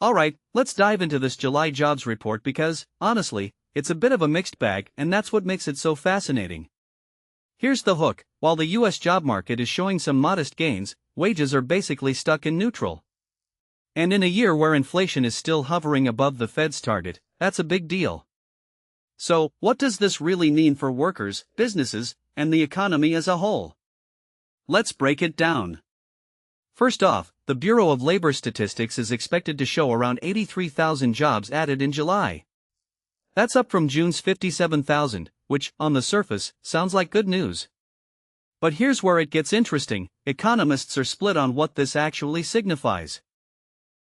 Alright, let's dive into this July jobs report because, honestly, it's a bit of a mixed bag and that's what makes it so fascinating. Here's the hook: while the US job market is showing some modest gains, wages are basically stuck in neutral. And in a year where inflation is still hovering above the Fed's target, that's a big deal. So, what does this really mean for workers, businesses, and the economy as a whole? Let's break it down. First off, the Bureau of Labor Statistics is expected to show around 83,000 jobs added in July. That's up from June's 57,000, which, on the surface, sounds like good news. But here's where it gets interesting: economists are split on what this actually signifies.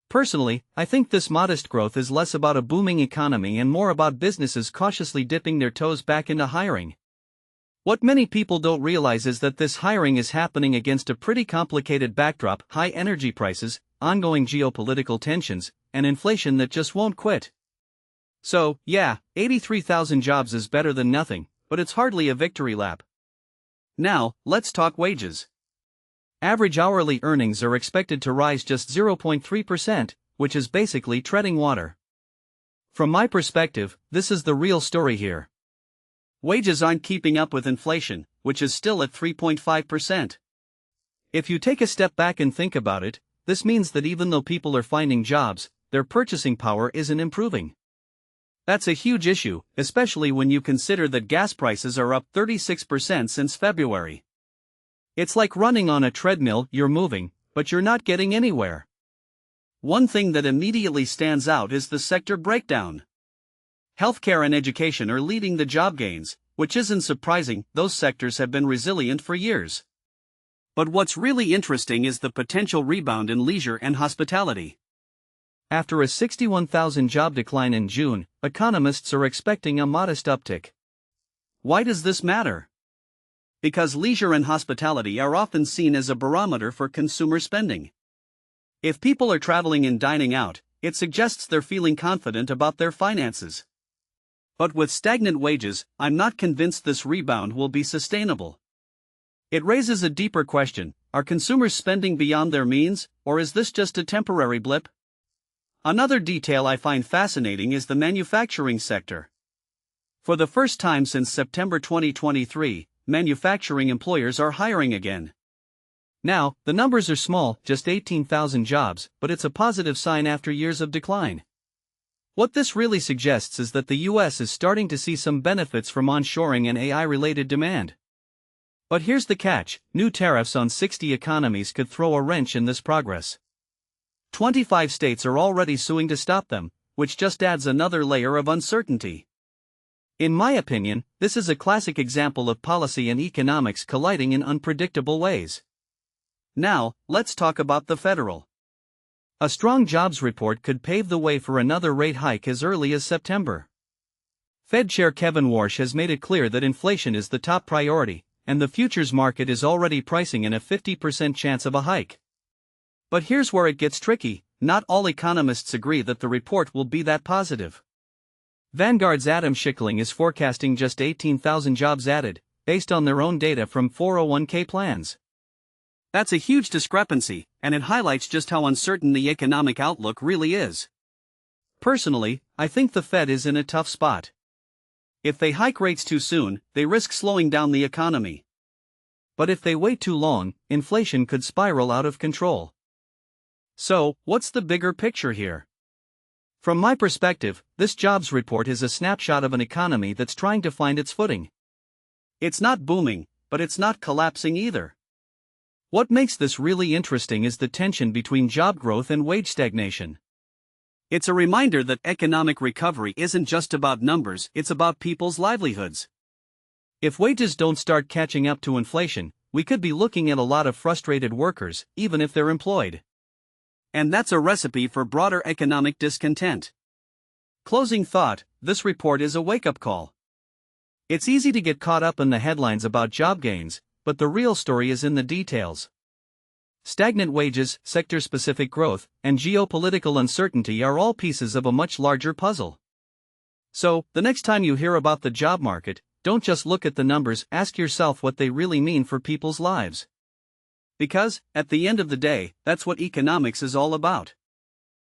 Personally, I think this modest growth is less about a booming economy and more about businesses cautiously dipping their toes back into hiring. What many people don't realize is that this hiring is happening against a pretty complicated backdrop: high energy prices, ongoing geopolitical tensions, and inflation that just won't quit. So, yeah, 83,000 jobs is better than nothing, but it's hardly a victory lap. Now, let's talk wages. Average hourly earnings are expected to rise just 0.3%, which is basically treading water. From my perspective, this is the real story here. Wages aren't keeping up with inflation, which is still at 3.5%. If you take a step back and think about it, this means that even though people are finding jobs, their purchasing power isn't improving. That's a huge issue, especially when you consider that gas prices are up 36% since February. It's like running on a treadmill: you're moving, but you're not getting anywhere. One thing that immediately stands out is the sector breakdown. Healthcare and education are leading the job gains, which isn't surprising; those sectors have been resilient for years. But what's really interesting is the potential rebound in leisure and hospitality. After a 61,000 job decline in June, economists are expecting a modest uptick. Why does this matter? Because leisure and hospitality are often seen as a barometer for consumer spending. If people are traveling and dining out, it suggests they're feeling confident about their finances. But with stagnant wages, I'm not convinced this rebound will be sustainable. It raises a deeper question: are consumers spending beyond their means, or is this just a temporary blip? Another detail I find fascinating is the manufacturing sector. For the first time since September 2023, manufacturing employers are hiring again. Now, the numbers are small, just 18,000 jobs, but it's a positive sign after years of decline. What this really suggests is that the US is starting to see some benefits from onshoring and AI-related demand. But here's the catch: new tariffs on 60 economies could throw a wrench in this progress. 25 states are already suing to stop them, which just adds another layer of uncertainty. In my opinion, this is a classic example of policy and economics colliding in unpredictable ways. Now, let's talk about the federal. A strong jobs report could pave the way for another rate hike as early as September. Fed Chair Kevin Warsh has made it clear that inflation is the top priority, and the futures market is already pricing in a 50% chance of a hike. But here's where it gets tricky: not all economists agree that the report will be that positive. Vanguard's Adam Schickling is forecasting just 18,000 jobs added, based on their own data from 401k plans. That's a huge discrepancy, and it highlights just how uncertain the economic outlook really is. Personally, I think the Fed is in a tough spot. If they hike rates too soon, they risk slowing down the economy. But if they wait too long, inflation could spiral out of control. So, what's the bigger picture here? From my perspective, this jobs report is a snapshot of an economy that's trying to find its footing. It's not booming, but it's not collapsing either. What makes this really interesting is the tension between job growth and wage stagnation. It's a reminder that economic recovery isn't just about numbers, it's about people's livelihoods. If wages don't start catching up to inflation, we could be looking at a lot of frustrated workers, even if they're employed. And that's a recipe for broader economic discontent. Closing thought: this report is a wake-up call. It's easy to get caught up in the headlines about job gains, but the real story is in the details. Stagnant wages, sector-specific growth, and geopolitical uncertainty are all pieces of a much larger puzzle. So, the next time you hear about the job market, don't just look at the numbers, ask yourself what they really mean for people's lives. Because, at the end of the day, that's what economics is all about.